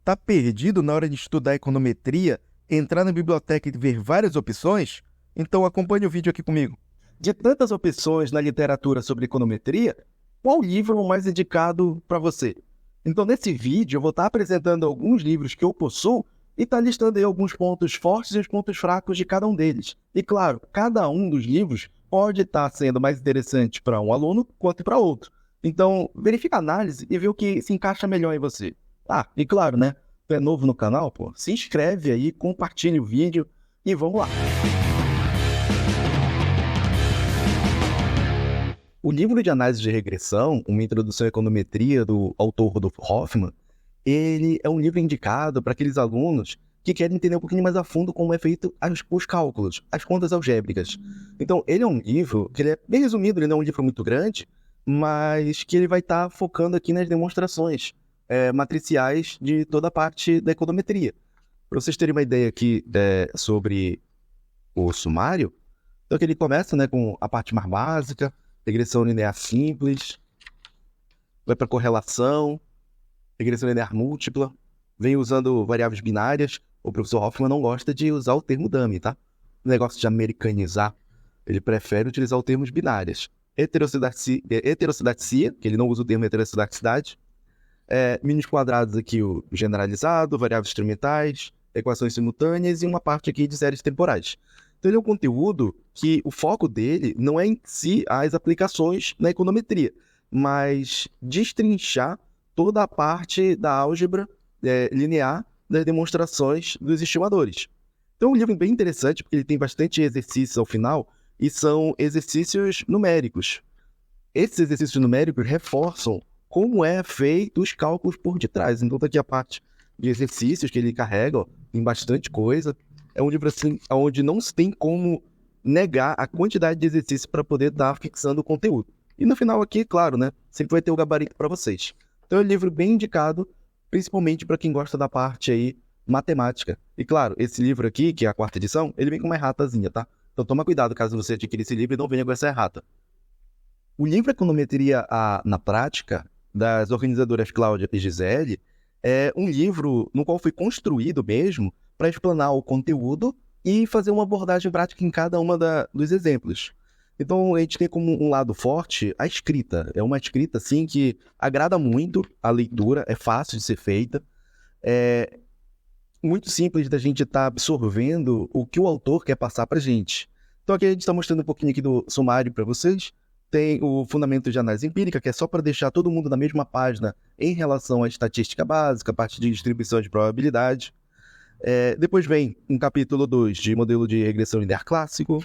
está perdido na hora de estudar econometria, entrar na biblioteca e ver várias opções? Então acompanhe o vídeo aqui comigo. De tantas opções na literatura sobre econometria, qual livro é o mais indicado para você? Então nesse vídeo eu vou estar apresentando alguns livros que eu possuo e estar listando aí alguns pontos fortes e os pontos fracos de cada um deles. E claro, cada um dos livros pode estar sendo mais interessante para um aluno quanto para outro. Então verifica a análise e vê o que se encaixa melhor em você. E claro, né? Tu é novo no canal, se inscreve aí, compartilha o vídeo e vamos lá. O livro de análise de regressão, Uma Introdução à Econometria, do autor Rodolfo Hoffmann, ele é um livro indicado para aqueles alunos que querem entender um pouquinho mais a fundo como é feito os cálculos, as contas algébricas. Então, ele é um livro que ele é bem resumido, ele não é um livro muito grande, mas que ele vai estar focando aqui nas demonstrações matriciais de toda a parte da econometria. Para vocês terem uma ideia aqui sobre o sumário, então que ele começa com a parte mais básica, regressão linear simples, vai para correlação, regressão linear múltipla, vem usando variáveis binárias. O professor Hoffmann não gosta de usar o termo dummy, tá? O negócio de americanizar, ele prefere utilizar o termo binárias. Heterocidatia, que ele não usa o termo heterocidacidade, mínimos quadrados aqui, o generalizado, variáveis instrumentais, equações simultâneas e uma parte aqui de séries temporais. Então ele é um conteúdo que o foco dele não é em si as aplicações na econometria, mas destrinchar toda a parte da álgebra linear das demonstrações dos estimadores. Então é um livro bem interessante porque ele tem bastante exercícios ao final e são exercícios numéricos. Esses exercícios numéricos reforçam como é feito os cálculos por detrás. Então tá aqui a parte de exercícios que ele carrega, tem bastante coisa. É um livro assim, onde não se tem como negar a quantidade de exercícios para poder estar fixando o conteúdo. E no final aqui, claro, né, sempre vai ter o gabarito para vocês. Então é um livro bem indicado, principalmente para quem gosta da parte aí matemática. E claro, esse livro aqui, que é a 4ª edição, ele vem com uma erratazinha, tá? Então toma cuidado caso você adquira esse livro e não venha com essa errata. O livro Econometria na Prática, das organizadoras Cláudia e Gisele, é um livro no qual foi construído mesmo para explanar o conteúdo e fazer uma abordagem prática em cada uma dos exemplos. Então, a gente tem como um lado forte a escrita. É uma escrita, assim, que agrada muito a leitura, é fácil de ser feita, é muito simples da gente estar absorvendo o que o autor quer passar para a gente. Então, aqui a gente está mostrando um pouquinho aqui do sumário para vocês. Tem o fundamento de análise empírica, que é só para deixar todo mundo na mesma página em relação à estatística básica, a parte de distribuição de probabilidade. Depois vem um capítulo 2 de modelo de regressão linear clássico.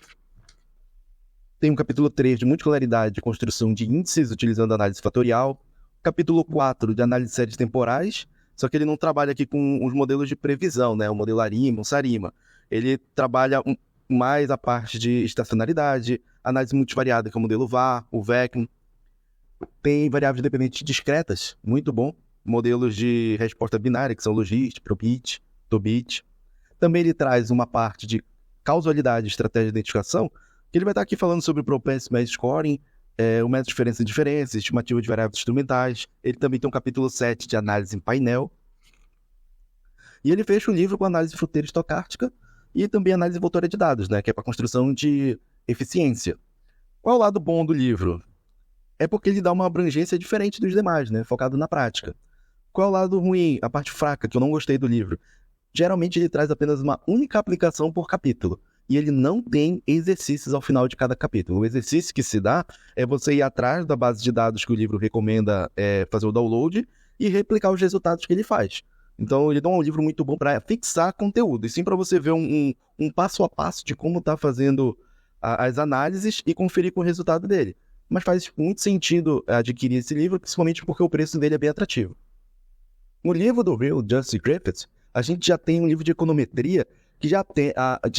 Tem um capítulo 3 de multicolaridade de construção de índices utilizando análise fatorial. Capítulo 4 de análise de séries temporais, só que ele não trabalha aqui com os modelos de previsão, né? O modelo ARIMA, o SARIMA. Ele trabalha mais a parte de estacionalidade, análise multivariada, que é o modelo VAR, o VECM. Tem variáveis dependentes discretas, muito bom. Modelos de resposta binária, que são Logist, Probit, Tobit. Também ele traz uma parte de causalidade e estratégia de identificação, que ele vai estar aqui falando sobre o Propensity Mass Scoring, o método de diferença e diferença, estimativa de variáveis instrumentais. Ele também tem um capítulo 7 de análise em painel. E ele fecha o livro com análise fruteira estocástica e também análise envoltória de dados, né, que é para construção de eficiência. Qual é o lado bom do livro? É porque ele dá uma abrangência diferente dos demais, né, focado na prática. Qual é o lado ruim, a parte fraca, que eu não gostei do livro? Geralmente ele traz apenas uma única aplicação por capítulo. E ele não tem exercícios ao final de cada capítulo. O exercício que se dá é você ir atrás da base de dados que o livro recomenda fazer o download e replicar os resultados que ele faz. Então ele não é um livro muito bom para fixar conteúdo, e sim para você ver um passo a passo de como está fazendo as análises e conferir com o resultado dele. Mas faz muito sentido adquirir esse livro, principalmente porque o preço dele é bem atrativo. No livro do Real Justin Griffith, a gente já tem um livro de econometria que já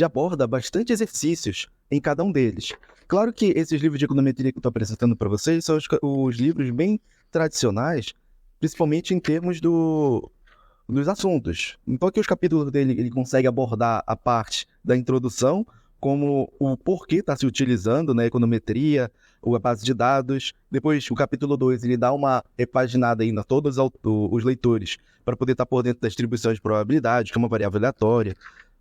aborda bastante exercícios em cada um deles. Claro que esses livros de econometria que eu estou apresentando para vocês são os livros bem tradicionais, principalmente em termos dos assuntos. Então aqui os capítulos dele, ele consegue abordar a parte da introdução, como o porquê está se utilizando na econometria, a base de dados. Depois, o capítulo 2, ele dá uma repaginada aí a todos os leitores para poder estar por dentro da distribuição de probabilidade, que é uma variável aleatória.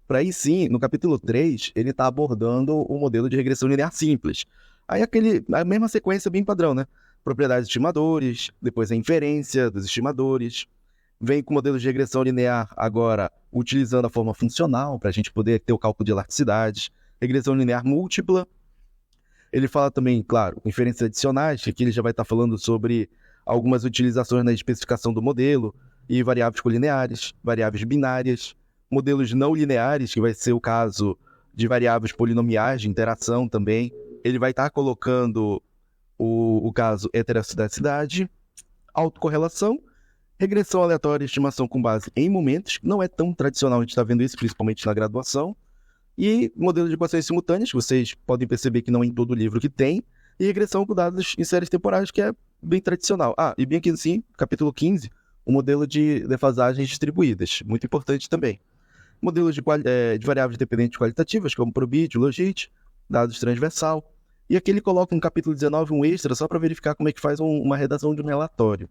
Para aí sim, no capítulo 3, ele está abordando o modelo de regressão linear simples. Aí a mesma sequência bem padrão, né? Propriedades de estimadores, depois a inferência dos estimadores. Vem com modelos de regressão linear agora utilizando a forma funcional para a gente poder ter o cálculo de elasticidade. Regressão linear múltipla. Ele fala também, claro, inferências adicionais, que aqui ele já vai estar falando sobre algumas utilizações na especificação do modelo, e variáveis colineares, variáveis binárias, modelos não lineares, que vai ser o caso de variáveis polinomiais de interação também. Ele vai estar colocando o caso heterocidade, autocorrelação, regressão aleatória e estimação com base em momentos. Não é tão tradicional, a gente está vendo isso principalmente na graduação. E modelo de equações simultâneas, que vocês podem perceber que não é em todo livro que tem. E regressão com dados em séries temporais, que é bem tradicional. E bem aqui assim, capítulo 15, o modelo de defasagens distribuídas, muito importante também. Modelos de variáveis dependentes qualitativas, como probit, logit, dados transversal. E aqui ele coloca no capítulo 19 um extra, só para verificar como é que faz uma redação de um relatório.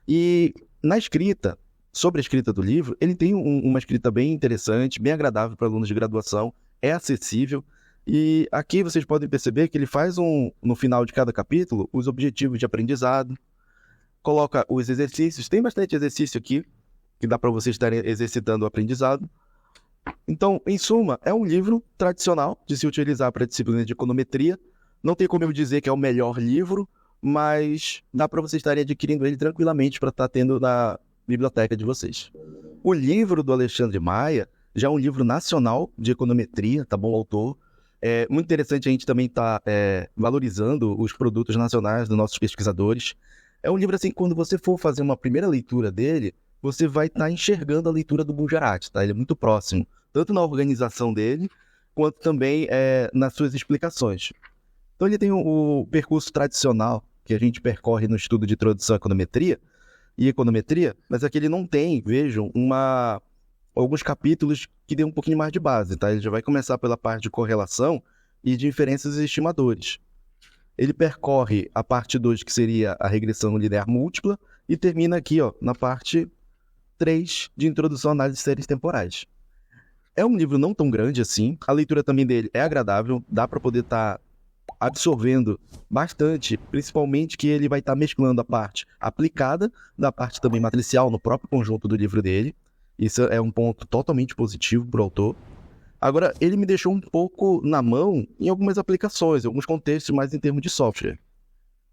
E na escrita, sobre a escrita do livro, ele tem uma escrita bem interessante, bem agradável para alunos de graduação, é acessível. E aqui vocês podem perceber que ele faz no final de cada capítulo, os objetivos de aprendizado, coloca os exercícios, tem bastante exercício aqui, que dá para vocês estarem exercitando o aprendizado. Então, em suma, é um livro tradicional de se utilizar para a disciplina de econometria. Não tem como eu dizer que é o melhor livro, mas dá para vocês estarem adquirindo ele tranquilamente para estar tendo na biblioteca de vocês. O livro do Alexandre Maia já é um livro nacional de econometria, tá bom, autor. É muito interessante a gente também estar valorizando os produtos nacionais dos nossos pesquisadores. É um livro assim, quando você for fazer uma primeira leitura dele, você vai estar enxergando a leitura do Bujarati, tá? Ele é muito próximo, tanto na organização dele, quanto também nas suas explicações. Então ele tem o percurso tradicional que a gente percorre no estudo de introdução à econometria, mas aqui ele não tem, vejam, alguns capítulos que dêem um pouquinho mais de base, tá? Ele já vai começar pela parte de correlação e de inferências e estimadores. Ele percorre a parte 2, que seria a regressão linear múltipla, e termina aqui, na parte 3 de introdução à análise de séries temporais. É um livro não tão grande assim, a leitura também dele é agradável, dá para poder estar absorvendo bastante, principalmente que ele vai estar mesclando a parte aplicada da parte também matricial no próprio conjunto do livro dele. Isso é um ponto totalmente positivo para o autor. Agora, ele me deixou um pouco na mão em algumas aplicações, em alguns contextos mais em termos de software.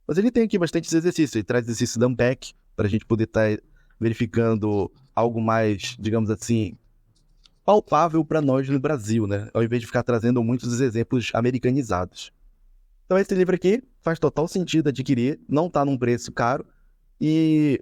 Mas ele tem aqui bastantes exercícios, ele traz exercício da Unpack, para a gente poder estar verificando algo mais, digamos assim, palpável para nós no Brasil, né? Ao invés de ficar trazendo muitos dos exemplos americanizados. Então esse livro aqui faz total sentido adquirir, não está num preço caro, e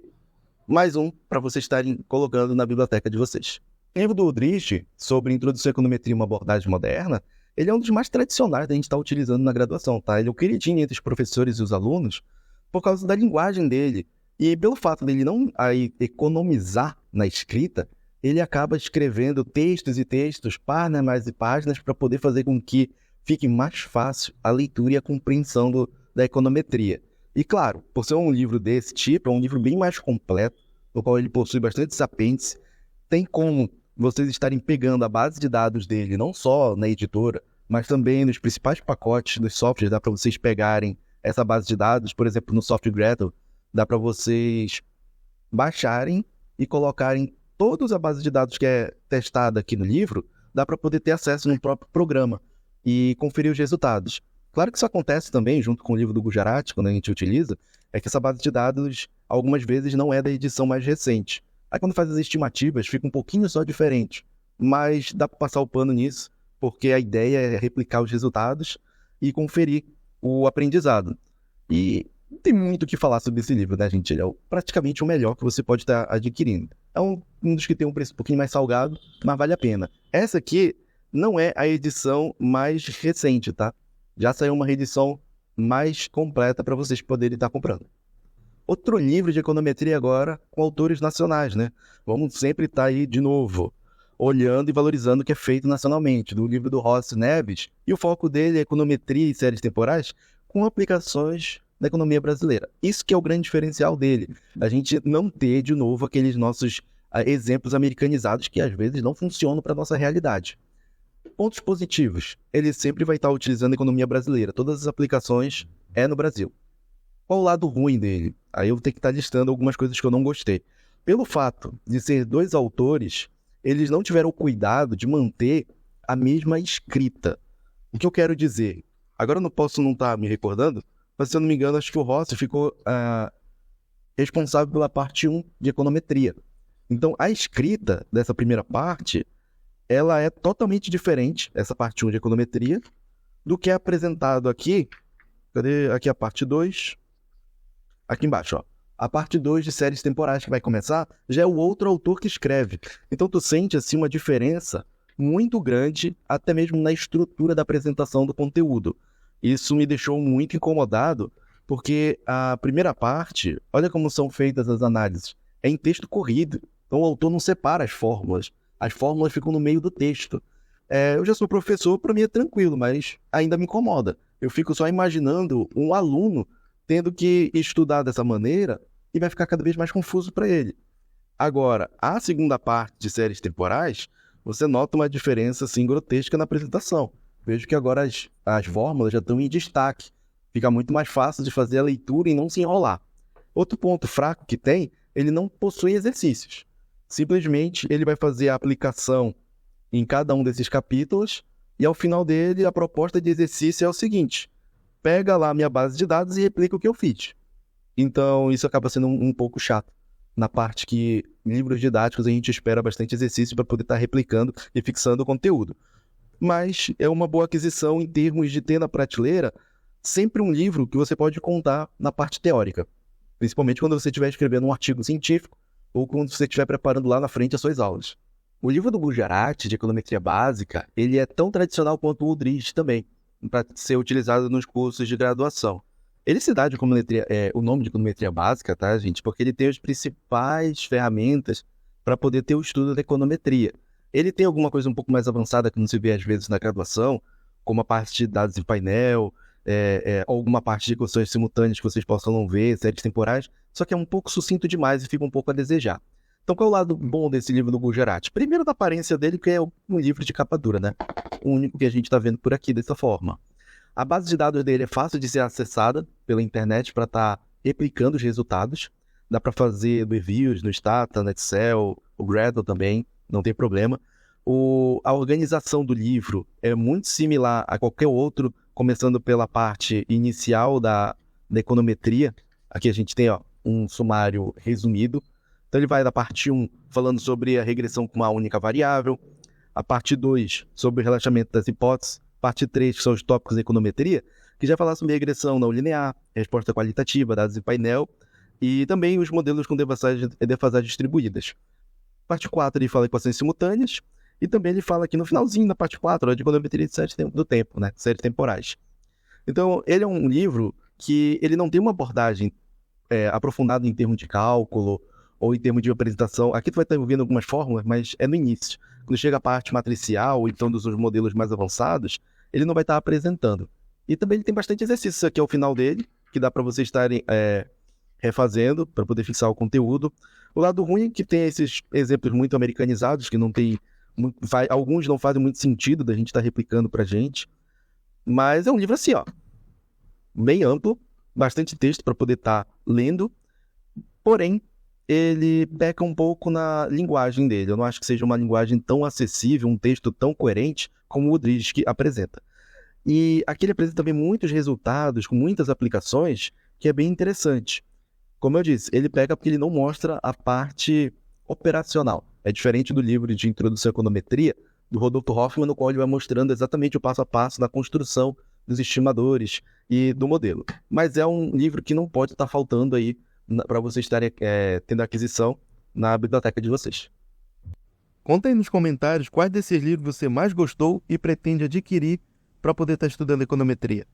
mais um para vocês estarem colocando na biblioteca de vocês. O livro do Udrich, sobre Introdução à Econometria e uma abordagem moderna, ele é um dos mais tradicionais que a gente está utilizando na graduação, tá? Ele é o queridinho entre os professores e os alunos por causa da linguagem dele. E pelo fato dele não economizar na escrita, ele acaba escrevendo textos e textos, páginas e páginas, para poder fazer com que fique mais fácil a leitura e a compreensão da econometria. E claro, por ser um livro desse tipo, é um livro bem mais completo, no qual ele possui bastantes apêndices, tem como vocês estarem pegando a base de dados dele, não só na editora, mas também nos principais pacotes dos softwares, dá para vocês pegarem essa base de dados, por exemplo, no Software Gradle, dá para vocês baixarem e colocarem toda a base de dados que é testada aqui no livro, dá para poder ter acesso no próprio programa e conferir os resultados. Claro que isso acontece também junto com o livro do Bujarati, quando a gente utiliza, é que essa base de dados algumas vezes não é da edição mais recente. Aí quando faz as estimativas fica um pouquinho só diferente, mas dá para passar o pano nisso, porque a ideia é replicar os resultados e conferir o aprendizado. E não tem muito o que falar sobre esse livro, né, gente? Ele é praticamente o melhor que você pode estar adquirindo. É um dos que tem um preço um pouquinho mais salgado, mas vale a pena. Essa aqui não é a edição mais recente, tá? Já saiu uma reedição mais completa para vocês poderem estar comprando. Outro livro de econometria agora com autores nacionais, né? Vamos sempre estar aí de novo, olhando e valorizando o que é feito nacionalmente, do livro do Rossi Neves, e o foco dele é econometria e séries temporais, com aplicações da economia brasileira. Isso que é o grande diferencial dele. A gente não ter, de novo, aqueles nossos exemplos americanizados que às vezes não funcionam para a nossa realidade. Pontos positivos. Ele sempre vai estar utilizando a economia brasileira. Todas as aplicações é no Brasil. Qual o lado ruim dele? Aí eu vou ter que estar listando algumas coisas que eu não gostei. Pelo fato de ser 2 autores, eles não tiveram o cuidado de manter a mesma escrita. O que eu quero dizer? Agora eu não posso não estar me recordando, mas se eu não me engano, acho que o Rossi ficou responsável pela parte 1 de econometria. Então, a escrita dessa primeira parte, ela é totalmente diferente, essa parte 1 de econometria, do que é apresentado aqui. Cadê? Aqui a parte 2. Aqui embaixo, ó. A parte 2 de séries temporais que vai começar, já é o outro autor que escreve. Então, tu sente, assim, uma diferença muito grande, até mesmo na estrutura da apresentação do conteúdo. Isso me deixou muito incomodado, porque a primeira parte, olha como são feitas as análises, é em texto corrido. Então o autor não separa as fórmulas ficam no meio do texto. Eu já sou professor, para mim é tranquilo, mas ainda me incomoda. Eu fico só imaginando um aluno tendo que estudar dessa maneira e vai ficar cada vez mais confuso para ele. Agora, a segunda parte de séries temporais, você nota uma diferença assim, grotesca na apresentação. Vejo que agora as fórmulas já estão em destaque. Fica muito mais fácil de fazer a leitura e não se enrolar. Outro ponto fraco que tem, ele não possui exercícios. Simplesmente ele vai fazer a aplicação em cada um desses capítulos e ao final dele a proposta de exercício é o seguinte: pega lá a minha base de dados e replica o que eu fiz. Então isso acaba sendo um pouco chato. Na parte que livros didáticos a gente espera bastante exercício para poder estar replicando e fixando o conteúdo. Mas é uma boa aquisição em termos de ter na prateleira sempre um livro que você pode contar na parte teórica. Principalmente quando você estiver escrevendo um artigo científico ou quando você estiver preparando lá na frente as suas aulas. O livro do Gujarati, de econometria básica, ele é tão tradicional quanto o Udrich também, para ser utilizado nos cursos de graduação. Ele se dá de o nome de econometria básica, tá, gente? Porque ele tem as principais ferramentas para poder ter o estudo da econometria. Ele tem alguma coisa um pouco mais avançada que não se vê às vezes na graduação, como a parte de dados de painel, alguma parte de equações simultâneas que vocês possam não ver, séries temporais, só que é um pouco sucinto demais e fica um pouco a desejar. Então, qual é o lado bom desse livro do Gujarati? Primeiro, da aparência dele, que é um livro de capa dura, né? O único que a gente está vendo por aqui dessa forma. A base de dados dele é fácil de ser acessada pela internet para estar replicando os resultados. Dá para fazer reviews no Stata, no Excel, o Gradle também, não tem problema. A organização do livro é muito similar a qualquer outro, começando pela parte inicial da econometria. Aqui a gente tem um sumário resumido. Então ele vai da parte 1 falando sobre a regressão com uma única variável, a parte 2 sobre o relaxamento das hipóteses, parte 3 que são os tópicos da econometria, que já fala sobre regressão não linear, resposta qualitativa, dados de painel, e também os modelos com defasagem distribuídas. Parte 4 ele fala equações simultâneas, e também ele fala aqui no finalzinho da parte 4, de econometria de séries do tempo, né? Séries temporais. Então, ele é um livro que ele não tem uma abordagem aprofundada em termos de cálculo ou em termos de apresentação. Aqui tu vai estar ouvindo algumas fórmulas, mas é no início. Quando chega a parte matricial, ou então dos modelos mais avançados, ele não vai estar apresentando. E também ele tem bastante exercício aqui ao final dele, que dá para vocês estarem refazendo, para poder fixar o conteúdo. O lado ruim é que tem esses exemplos muito americanizados, que não tem... alguns não fazem muito sentido da gente estar replicando para a gente. Mas é um livro assim, bem amplo, bastante texto para poder estar lendo. Porém, ele peca um pouco na linguagem dele. Eu não acho que seja uma linguagem tão acessível, um texto tão coerente como o Udrich apresenta. E aqui ele apresenta também muitos resultados, com muitas aplicações, que é bem interessante. Como eu disse, ele peca porque ele não mostra a parte operacional. É diferente do livro de Introdução à Econometria, do Rodolfo Hoffmann, no qual ele vai mostrando exatamente o passo a passo da construção dos estimadores e do modelo. Mas é um livro que não pode estar faltando aí para vocês estarem tendo aquisição na biblioteca de vocês. Conta aí nos comentários quais desses livros você mais gostou e pretende adquirir para poder estar estudando econometria.